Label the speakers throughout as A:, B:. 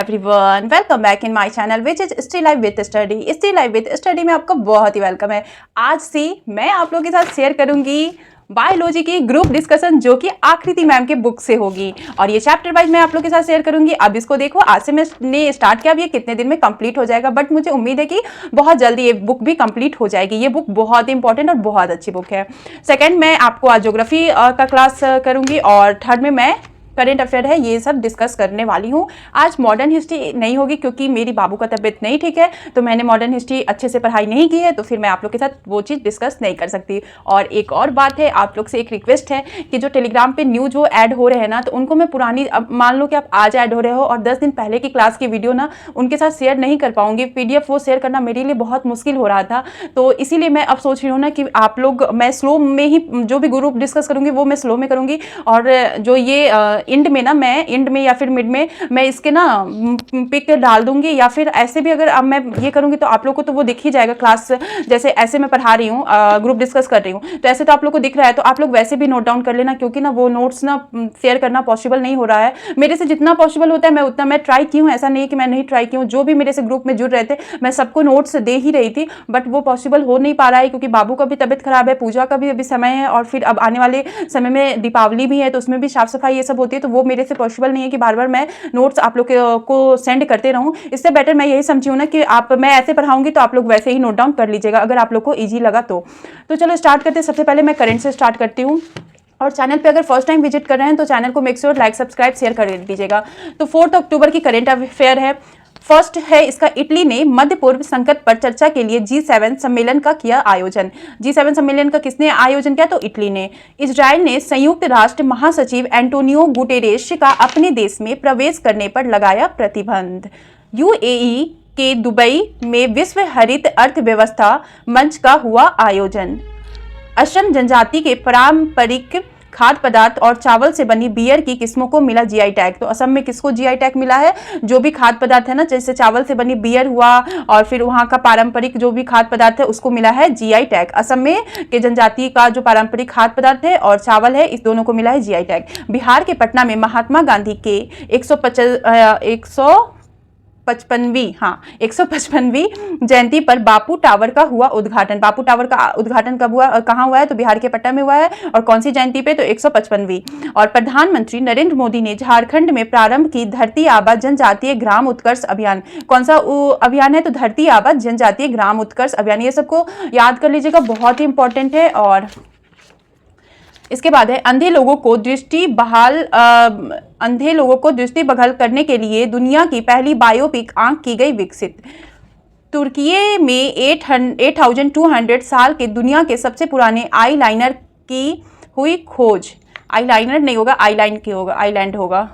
A: Everyone, welcome back in my channel which is stay live with study. Stay live with study में आपका बहुत ही welcome है। आज से मैं आप लोगों के साथ शेयर करूंगी बायोलॉजी की ग्रुप डिस्कशन जो कि आकृति मैम के बुक से होगी और ये चैप्टर वाइज मैं आप लोगों के साथ शेयर करूंगी। अब इसको देखो, आज से मैंने स्टार्ट किया, अब ये कितने दिन में कंप्लीट हो जाएगा, बट मुझे उम्मीद है कि बहुत जल्दी ये बुक भी कंप्लीट हो जाएगी। ये बुक बहुत ही इंपॉर्टेंट और बहुत अच्छी बुक है। सेकंड, मैं आपको आज ज्योग्राफी का क्लास करूंगी और थर्ड में मैं करेंट अफेयर है, ये सब डिस्कस करने वाली हूँ। आज मॉडर्न हिस्ट्री नहीं होगी क्योंकि मेरी बाबू का तबीयत नहीं ठीक है, तो मैंने मॉडर्न हिस्ट्री अच्छे से पढ़ाई नहीं की है, तो फिर मैं आप लोग के साथ वो चीज़ डिस्कस नहीं कर सकती। और एक और बात है, आप लोग से एक रिक्वेस्ट है कि जो टेलीग्राम पे न्यू जो ऐड हो रहे हैं ना, तो उनको मैं पुरानी, अब मान लो कि आप आज ऐड हो रहे हो और 10 दिन पहले की क्लास की वीडियो ना उनके साथ शेयर नहीं कर पाऊंगी। PDF वो शेयर करना मेरे लिए बहुत मुश्किल हो रहा था, तो इसीलिए मैं अब सोच रही हूँ ना कि आप लोग, मैं स्लो में ही जो भी ग्रुप डिस्कस करूँगी वो मैं स्लो में करूँगी, और जो ये एंड में ना, मैं एंड में या फिर मिड में मैं इसके ना पिक डाल दूंगी, या फिर ऐसे भी अगर अब मैं ये करूंगी तो आप लोग को तो वो दिख ही जाएगा क्लास, जैसे ऐसे मैं पढ़ा रही हूँ, ग्रुप डिस्कस कर रही हूँ, तो ऐसे तो आप लोग को दिख रहा है, तो आप लोग वैसे भी नोट डाउन कर लेना, क्योंकि ना वो नोट्स ना शेयर करना पॉसिबल नहीं हो रहा है मेरे से। जितना पॉसिबल होता है मैं उतना मैं ट्राई की हूँ, ऐसा नहीं है कि मैं नहीं ट्राई की हूँ। जो भी मेरे से ग्रुप में जुड़ रहे थे मैं सबको नोट्स दे ही रही थी, बट वो पॉसिबल हो नहीं पा रहा है क्योंकि बाबू का भी तबियत खराब है, पूजा का भी अभी समय है, और फिर अब आने वाले समय में दीपावली भी है, तो उसमें भी साफ सफाई ये सब होती है, तो वो मेरे से पॉसिबल नहीं है कि बार बार मैं नोट्स आप लोग को सेंड करते रहूं। इससे बेटर मैं यही समझी हूं ना कि मैं ऐसे पढ़ाऊंगी तो आप लोग वैसे ही नोट डाउन कर लीजिएगा अगर आप लोग को इजी लगा तो। चलो स्टार्ट करते हैं। सबसे पहले मैं करंट से स्टार्ट करती हूँ, और चैनल पे अगर फर्स्ट टाइम विजिट कर रहे हैं तो चैनल को make sure like subscribe share कर दीजिएगा। तो 4 अक्टूबर की करंट अफेयर है। फर्स्ट है इसका, इटली ने मध्य पूर्व संकट पर चर्चा के लिए G7 सम्मेलन का किया आयोजन। G7 सम्मेलन का किसने आयोजन किया? तो इटली ने। इजराइल ने संयुक्त राष्ट्र महासचिव एंटोनियो गुटेरेश का अपने देश में प्रवेश करने पर लगाया प्रतिबंध। UAE के दुबई में विश्व हरित अर्थव्यवस्था मंच का हुआ आयोजन। असम जनजाति के पारंपरिक खाद्य पदार्थ और चावल से बनी बियर की किस्मों को मिला GI टैग। तो असम में किसको GI टैग मिला है? जो भी खाद्य पदार्थ है ना, जैसे चावल से बनी बियर हुआ, और फिर वहाँ का पारंपरिक जो भी खाद्य पदार्थ है उसको मिला है GI टैग। असम में के जनजाति का जो पारंपरिक खाद्य पदार्थ है और चावल है, इस दोनों को मिला है GI टैग। बिहार के पटना में महात्मा गांधी के 155वीं जयंती पर बापू टावर का हुआ उद्घाटन। बापू टावर का उद्घाटन कब हुआ, कहाँ हुआ है? तो बिहार के पटना में हुआ है। और कौन सी जयंती पे? तो 155वीं। और प्रधानमंत्री नरेंद्र मोदी ने झारखंड में प्रारंभ की धरती आबा जनजातीय ग्राम उत्कर्ष अभियान। कौन सा अभियान है? तो धरती आबा जनजातीय ग्राम उत्कर्ष अभियान। ये सबको याद कर लीजिएगा, बहुत ही इंपॉर्टेंट है। और इसके बाद है, अंधे लोगों को दृष्टि बहाल करने के लिए दुनिया की पहली बायोपिक आंख की गई विकसित। तुर्की में 8200 साल के दुनिया के सबसे पुराने आई लाइनर की हुई खोज। आई लाइनर नहीं होगा, आईलैंड होगा।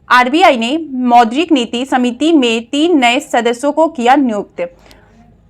A: RBI ने मौद्रिक नीति समिति में 3 नए सदस्यों को किया नियुक्त।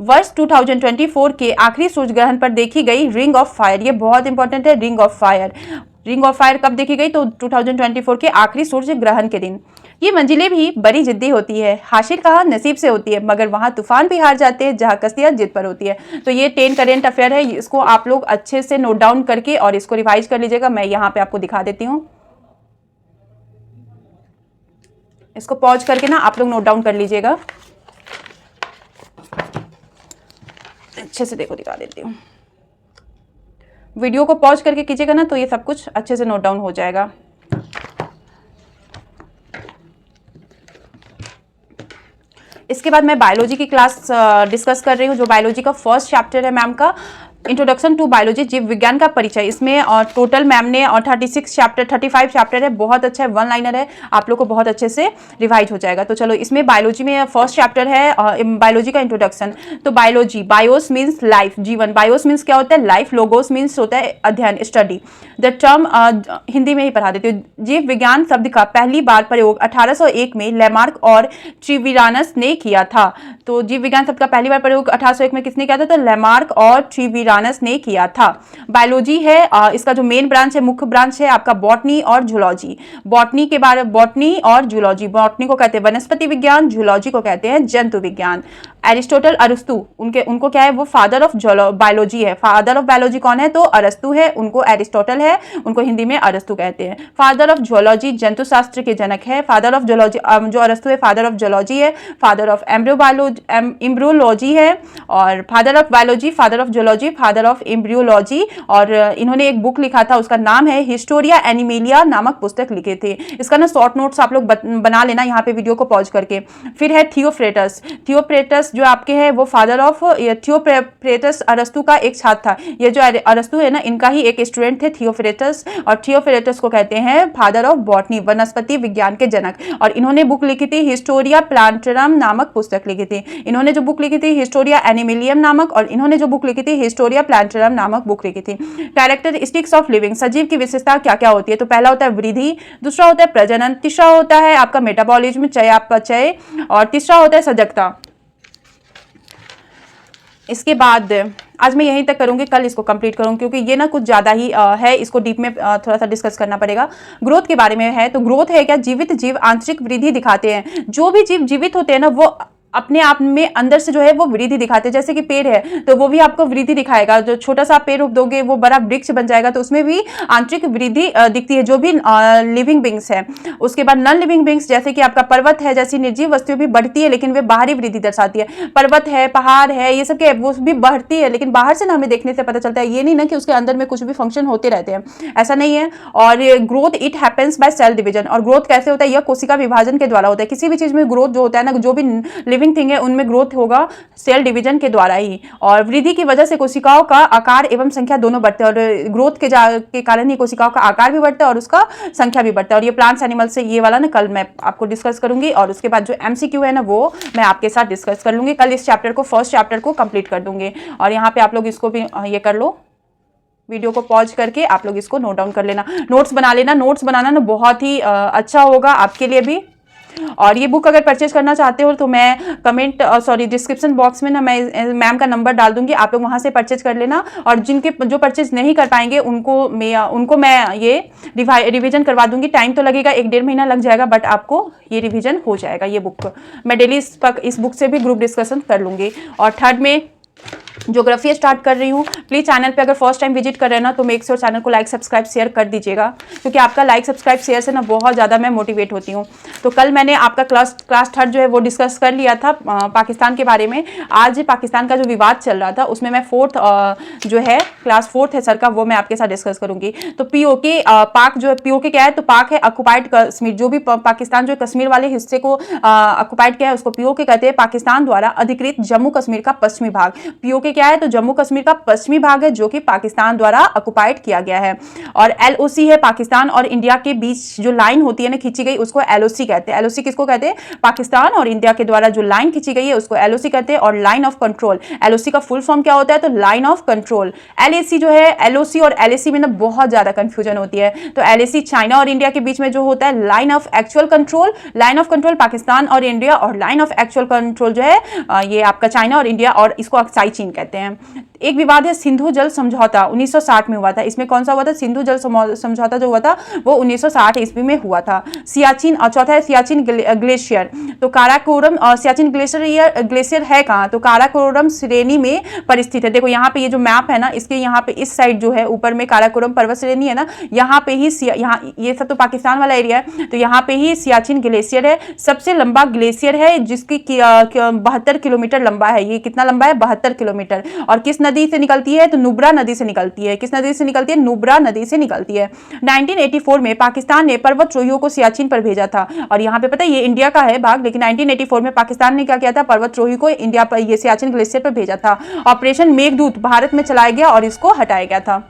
A: वर्ष 2024 के आखिरी सूर्य ग्रहण पर देखी गई रिंग ऑफ फायर। ये बहुत इंपॉर्टेंट है, ring of fire. Ring of fire कब देखी गई? तो 2024 के आखिरी सूर्य ग्रहण के दिन। ये मंजिलें भी बड़ी जिद्दी होती है, हासिल कहाँ? नसीब से होती है, मगर वहाँ तूफान भी हार जाते हैं जहाँ कश्तियाँ जिद पर होती है। तो ये 10 करेंट अफेयर है, इसको आप लोग अच्छे से नोट डाउन करके और इसको रिवाइज कर लीजिएगा। मैं यहाँ पे आपको दिखा देती हूँ, इसको पॉज करके ना आप लोग नोट डाउन कर लीजिएगा। अच्छे से देखो, दिखा देती हूँ। वीडियो को पॉज करके कीजिएगा ना तो ये सब कुछ अच्छे से नोट डाउन हो जाएगा। इसके बाद मैं बायोलॉजी की क्लास डिस्कस कर रही हूँ, जो बायोलॉजी का फर्स्ट चैप्टर है मैम का, इंट्रोडक्शन टू बायोलॉजी, जीव विज्ञान का परिचय। इसमें टोटल मैम ने 35 चैप्टर है, बहुत अच्छा है, 1 लाइनर है, आप लोग को बहुत अच्छे से रिवाइज हो जाएगा। तो चलो, इसमें बायोलॉजी में फर्स्ट चैप्टर है बायोलॉजी का इंट्रोडक्शन। तो बायोलॉजी, बायोस मीन्स लाइफ, जीवन। बायोस मीन्स क्या होता है? लाइफ। लोगोस मीन्स होता है अध्ययन, स्टडी। द टर्म हिंदी में ही पढ़ा देती हूँ। जीव विज्ञान शब्द का पहली बार प्रयोग 1801 में लेमार्क और ट्रिविरानस ने किया था। तो जीव विज्ञान शब्द का पहली बार प्रयोग 1801 में किसने किया था? तो लेमार्क और ट्रिविरानस ने किया था। बायोलॉजी है, इसका जो मेन ब्रांच है, मुख्य ब्रांच है आपका बॉटनी और जूलॉजी। बॉटनी के बारे, बॉटनी और जूलॉजी, बॉटनी को कहते हैं वनस्पति विज्ञान, जूलॉजी को कहते हैं जंतु विज्ञान। एरिस्टोटल अरस्तु, उनको क्या है, वो फादर ऑफ बायोलॉजी है। फादर ऑफ बायोलॉजी कौन है, तो अरस्तु है, उनको एरिस्टोटल है, उनको हिंदी में अरस्तु कहते हैं। फादर ऑफ जूलॉजी, जंतु शास्त्र के जनक है। फादर ऑफ जूलॉजी, जो अरस्तु है फादर ऑफ जूलॉजी है। फादर ऑफ एम्ब्रियोलॉजी है, और father of biology, father of zoology, father of embryology. और इन्होंने एक बुक लिखा था, उसका नाम है हिस्टोरिया एनिमेलिया नामक पुस्तक लिखे थे। इसका ना शॉर्ट नोट्स आप लोग बना लेना यहाँ पे वीडियो को पॉज करके। फिर है थियोफ्रेटस। थियोफ्रेटस जो आपके है वो फादर ऑफ, थियोफ्रेटस अरस्तु का एक छात्र था। ये जो अरस्तु है ना, इनका ही एक स्टूडेंट थे थियोफ्रेटस, और थियोफ्रेटस को कहते हैं फादर ऑफ बॉटनी, वनस्पति विज्ञान के जनक। और इन्होंने बुक लिखी थी हिस्टोरिया प्लांटरम नामक पुस्तक लिखी थी। इन्होंने जो बुक लिखी थी हिस्टोरिया एनिमिलियम नामक, और इन्होंने जो बुक लिखी थी हिस्टोरिया प्लांटरम नामक बुक लिखी थी। कैरेक्टरिस्टिक्स ऑफ लिविंग, सजीव की विशेषता क्या क्या होती है, तो पहला होता है वृद्धि, दूसरा होता है प्रजनन, तीसरा होता है आपका मेटाबॉलिज्म, चयापचय, और तीसरा होता है सजगता। इसके बाद आज मैं यहीं तक करूंगी, कल इसको कंप्लीट करूंगी क्योंकि ये ना कुछ ज़्यादा ही है, इसको डीप में थोड़ा सा डिस्कस करना पड़ेगा। ग्रोथ के बारे में है, तो ग्रोथ है क्या, जीवित जीव आंतरिक वृद्धि दिखाते हैं। जो भी जीव जीवित होते हैं ना, वो अपने आप में अंदर से जो है वो वृद्धि दिखाते हैं। जैसे कि पेड़ है तो वो भी आपको वृद्धि दिखाएगा, जो छोटा सा पेड़ रोप दोगे वो बड़ा वृक्ष बन जाएगा, तो उसमें भी आंतरिक वृद्धि दिखती है, जो भी लिविंग बींग्स है। उसके बाद नॉन लिविंग बींग्स, जैसे कि आपका पर्वत है, जैसी निर्जीव वस्तुएं भी बढ़ती है लेकिन वे बाहरी वृद्धि दर्शाती है। पर्वत है, पहाड़ है, ये सब के वो भी बढ़ती है, लेकिन बाहर से ना हमें देखने से पता चलता है, ये नहीं ना कि उसके अंदर में कुछ भी फंक्शन होते रहते हैं, ऐसा नहीं है। और growth it happens by cell division, और ग्रोथ कैसे होता है, यह कोशिका विभाजन के द्वारा होता है। किसी भी चीज में ग्रोथ जो होता है ना, जो भी लिविंग थिंग है उनमें ग्रोथ होगा सेल डिवीजन के द्वारा ही। और वृद्धि की वजह से कोशिकाओं का आकार एवं संख्या दोनों बढ़ते हैं, और ग्रोथ के कारण ही कोशिकाओं का आकार भी बढ़ता है और उसका संख्या भी बढ़ता है। और ये प्लांट्स एनिमल से ये वाला ना कल मैं आपको डिस्कस करूंगी, और उसके बाद जो एमसीक्यू है ना वो मैं आपके साथ डिस्कस कर लूंगी। कल इस चैप्टर को, फर्स्ट चैप्टर को कंप्लीट कर दूंगी। और यहाँ पे आप लोग इसको भी ये कर लो, वीडियो को पॉज करके आप लोग इसको नोट डाउन कर लेना, नोट्स बना लेना। नोट्स बनाना ना बहुत ही अच्छा होगा आपके लिए भी। और ये बुक अगर परचेज करना चाहते हो तो मैं डिस्क्रिप्शन बॉक्स में ना मैं मैम का नंबर डाल दूंगी, आप लोग वहां से परचेज कर लेना। और जिनके जो परचेज नहीं कर पाएंगे उनको मैं ये रिवीजन करवा दूंगी। टाइम तो लगेगा, 1-1.5 महीना लग जाएगा, बट आपको ये रिवीजन हो जाएगा। ये बुक मैं डेली इस बुक से भी ग्रुप डिस्कशन कर लूंगी। और थर्ड में ज्योग्राफी स्टार्ट कर रही हूँ। प्लीज चैनल पे अगर फर्स्ट टाइम विजिट कर रहे हैं ना, तो मेक श्योर चैनल को लाइक सब्सक्राइब शेयर कर दीजिएगा, क्योंकि आपका लाइक सब्सक्राइब शेयर से ना बहुत ज़्यादा मैं मोटिवेट होती हूँ। तो कल मैंने आपका क्लास थर्ड जो है वो डिस्कस कर लिया था पाकिस्तान के बारे में। आज पाकिस्तान का जो विवाद चल रहा था उसमें मैं जो है क्लास 4th है सर का, वो मैं आपके साथ डिस्कस करूंगी। तो पीओके पाक जो है, पीओके क्या है, तो पाक है ऑक्युपाइड कश्मीर। जो भी पाकिस्तान जो कश्मीर वाले हिस्से को ऑक्युपाइड किया है उसको पीओके कहते हैं। पाकिस्तान द्वारा अधिकृत जम्मू कश्मीर का पश्चिमी भाग। पीओके क्या है, तो जम्मू कश्मीर का पश्चिमी भाग है जो कि पाकिस्तान द्वारा ऑक्युपाइड किया गया है। और एलओसी है, पाकिस्तान और इंडिया के बीच जो लाइन होती है ना खींची गई, उसको एलओसी कहते हैं। एलओसी किसको कहते हैं, पाकिस्तान और इंडिया के द्वारा जो लाइन खींची गई है उसको एलओसी कहते हैं। और लाइन ऑफ कंट्रोल, एलओसी का फुल फॉर्म क्या होता है, तो लाइन ऑफ कंट्रोल। एलएसी जो है, एलओसी और एलएसी में ना बहुत ज्यादा कंफ्यूजन होती है। तो एलएसी चाइना और इंडिया के बीच में जो होता है line of actual control, line of control Pakistan और इंडिया, और लाइन ऑफ एक्चुअल कंट्रोल जो है ये आपका चाइना और इंडिया, और इसको अक्साई चीन कहते हैं। एक विवाद है सिंधु जल समझौता, 1960 में हुआ था। इसमें कौन सा हुआ था, सिंधु जल समझौता जो हुआ था वो 1960 ईस्वी में हुआ था। सियाचिन, चौथा है सियाचिन ग्लेशियर। तो काराकोरम सियाचिन ग्लेशियर है कहाँ, तो काराकोरम श्रेणी में परिस्थित है। देखो यहाँ पे ये जो मैप है ना, इसके यहाँ पे इस साइड जो है ऊपर में काराकोरम पर्वत श्रेणी है ना, यहाँ पे ही यहाँ ये सब तो पाकिस्तान वाला एरिया है, तो यहाँ पे ही सियाचिन ग्लेशियर है। सबसे लंबा ग्लेशियर है जिसकी 72 किलोमीटर लंबा है। ये कितना लंबा है, 72 किलोमीटर। और किस नदी से निकलती है, तो नुब्रा नदी से निकलती है। किस नदी से निकलती है, नुब्रा नदी से निकलती है। 1984 में पाकिस्तान ने पर्वतरोहियों को सियाचिन पर भेजा था। और यहाँ पे पता है ये इंडिया का है भाग, लेकिन 1984 में पाकिस्तान ने क्या किया था, पर्वतरोही को इंडिया पर ये सियाचिन ग्लेशियर पर भेजा था। ऑपरेशन मेघदूत भारत में चलाया गया और इसको हटाया गया था।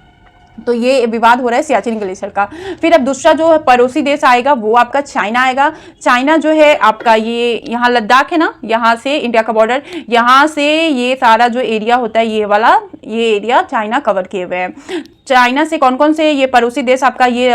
A: तो ये विवाद हो रहा है सियाचिन ग्लेशियर का। फिर अब दूसरा जो पड़ोसी देश आएगा वो आपका चाइना आएगा। चाइना जो है आपका ये यहाँ लद्दाख है ना, यहाँ से इंडिया का बॉर्डर, यहाँ से ये सारा जो एरिया होता है ये वाला, ये एरिया चाइना कवर किए हुए हैं। चाइना से कौन कौन से ये पड़ोसी देश आपका ये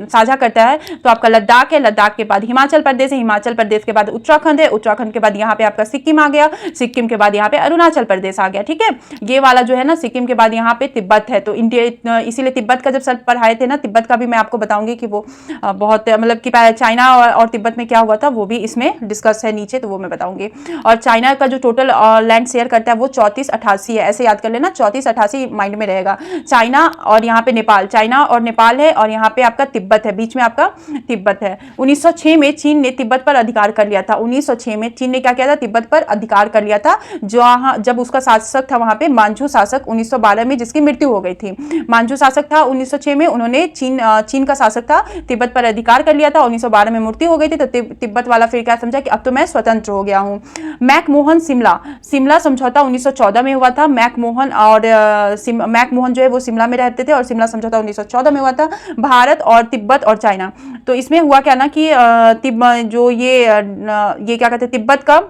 A: साझा करता है, तो आपका लद्दाख है, लद्दाख के बाद हिमाचल प्रदेश है, हिमाचल प्रदेश के बाद उत्तराखंड है, उत्तराखंड के बाद यहाँ पे आपका सिक्किम आ गया, सिक्किम के बाद यहाँ पे अरुणाचल प्रदेश आ गया। ठीक है, ये वाला जो है ना सिक्किम के बाद यहाँ पे तिब्बत है। तो इंडिया, इसीलिए तिब्बत का जब सर पढ़ाए थे ना, तिब्बत का भी मैं आपको बताऊंगी कि वो बहुत मतलब कि चाइना और तिब्बत में क्या हुआ था, वो भी इसमें डिस्कस है नीचे, तो वो मैं बताऊंगी। और चाइना का जो टोटल लैंड शेयर करता है वो 3488 है, ऐसे याद कर लेना, 3488 माइंड में रहेगा। चाइना और यहाँ पे नेपाल, चाइना और नेपाल है, और यहाँ पे आपका तिब्बत है, बीच में आपका तिब्बत है। 1906 में चीन ने तिब्बत पर अधिकार कर लिया था। 1906 में चीन ने क्या किया था, तिब्बत पर अधिकार कर लिया था, जब उसका शासक था वहां पे मांझू शासक, 1912 में जिसकी मृत्यु हो गई थी। मांझू शासक था 1906 में, उन्होंने चीन का शासक था, तिब्बत पर अधिकार कर लिया था, 1912 में मृत्यु हो गई थी। तो तिब्बत वाला फिर क्या समझा कि अब तो मैं स्वतंत्र हो गया हूं। मैकमोहन शिमला समझौता 1914 में हुआ था। मैकमोहन जो है वो शिमला में रहते थे, और शिमला समझौता 1914 में हुआ था। भारत और तिब्बत और चाइना, तो इसमें हुआ क्या ना कि जो ये क्या कहते हैं, तिब्बत का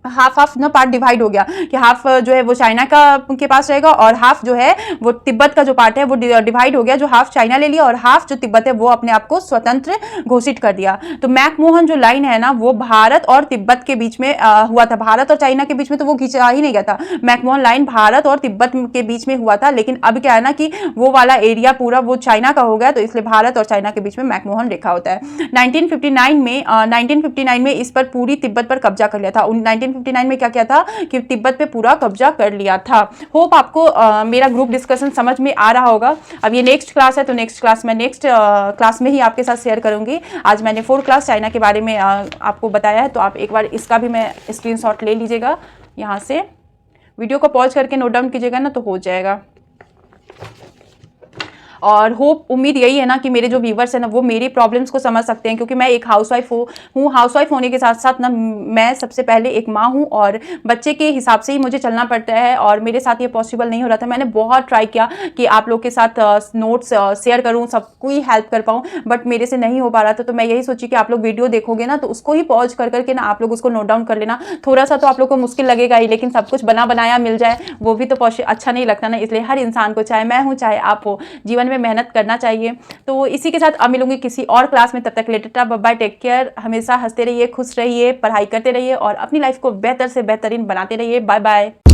A: हाफ ना पार्ट डिवाइड हो गया कि हाफ जो है वो चाइना के पास रहेगा, और हाफ जो है वो तिब्बत का जो पार्ट है वो डिवाइड हो गया, जो हाफ चाइना ले लिया और हाफ जो तिब्बत है वो अपने आप को स्वतंत्र घोषित कर दिया। तो मैकमोहन जो लाइन है ना वो भारत और तिब्बत के बीच में हुआ था, भारत और चाइना के बीच में तो वो खींचा ही नहीं गया था। मैकमोहन लाइन भारत और तिब्बत के बीच में हुआ था, लेकिन अब क्या है ना कि वो वाला एरिया पूरा वो चाइना का हो गया, तो इसलिए भारत और चाइना के बीच में मैकमोहन रेखा होता है। 1959 में इस पर पूरी तिब्बत पर कब्जा कर लिया था। 1959 में क्या किया था कि तिब्बत पे पूरा कब्जा कर लिया था। होप आपको मेरा ग्रुप डिस्कशन समझ में आ रहा होगा। अब ये नेक्स्ट क्लास है, तो नेक्स्ट क्लास में ही आपके साथ शेयर करूंगी। आज मैंने 4 क्लास चाइना के बारे में आपको बताया है, तो आप एक बार इसका भी मैं स्क्रीनशॉट ले लीजिएगा, यहाँ से वीडियो को पॉज करके नोट डाउन कीजिएगा ना, तो हो जाएगा। और होप उम्मीद यही है ना कि मेरे जो व्यूवर्स हैं ना वो मेरी प्रॉब्लम्स को समझ सकते हैं, क्योंकि मैं एक हाउसवाइफ हूँ। हाउसवाइफ होने के साथ साथ ना मैं सबसे पहले एक माँ हूँ, और बच्चे के हिसाब से ही मुझे चलना पड़ता है, और मेरे साथ ये पॉसिबल नहीं हो रहा था। मैंने बहुत ट्राई किया कि आप लोग के साथ नोट्स शेयर करूँ, सबको ही हेल्प कर पाऊँ, बट मेरे से नहीं हो पा रहा था। तो मैं यही सोची कि आप लोग वीडियो देखोगे ना तो उसको ही पॉज कर करके ना आप लोग उसको नोट डाउन कर लेना। थोड़ा सा तो आप लोग को मुश्किल लगेगा ही, लेकिन सब कुछ बना बनाया मिल जाए वो भी तो अच्छा नहीं लगता ना। इसलिए हर इंसान को, चाहे मैं हूँ चाहे आप हो, जीवन में मेहनत करना चाहिए। तो इसी के साथ अब मिलूंगी किसी और क्लास में, तब तक लेटर बाय, टेक केयर। हमेशा हंसते रहिए, खुश रहिए, पढ़ाई करते रहिए, और अपनी लाइफ को बेहतर से बेहतरीन बनाते रहिए। Bye bye.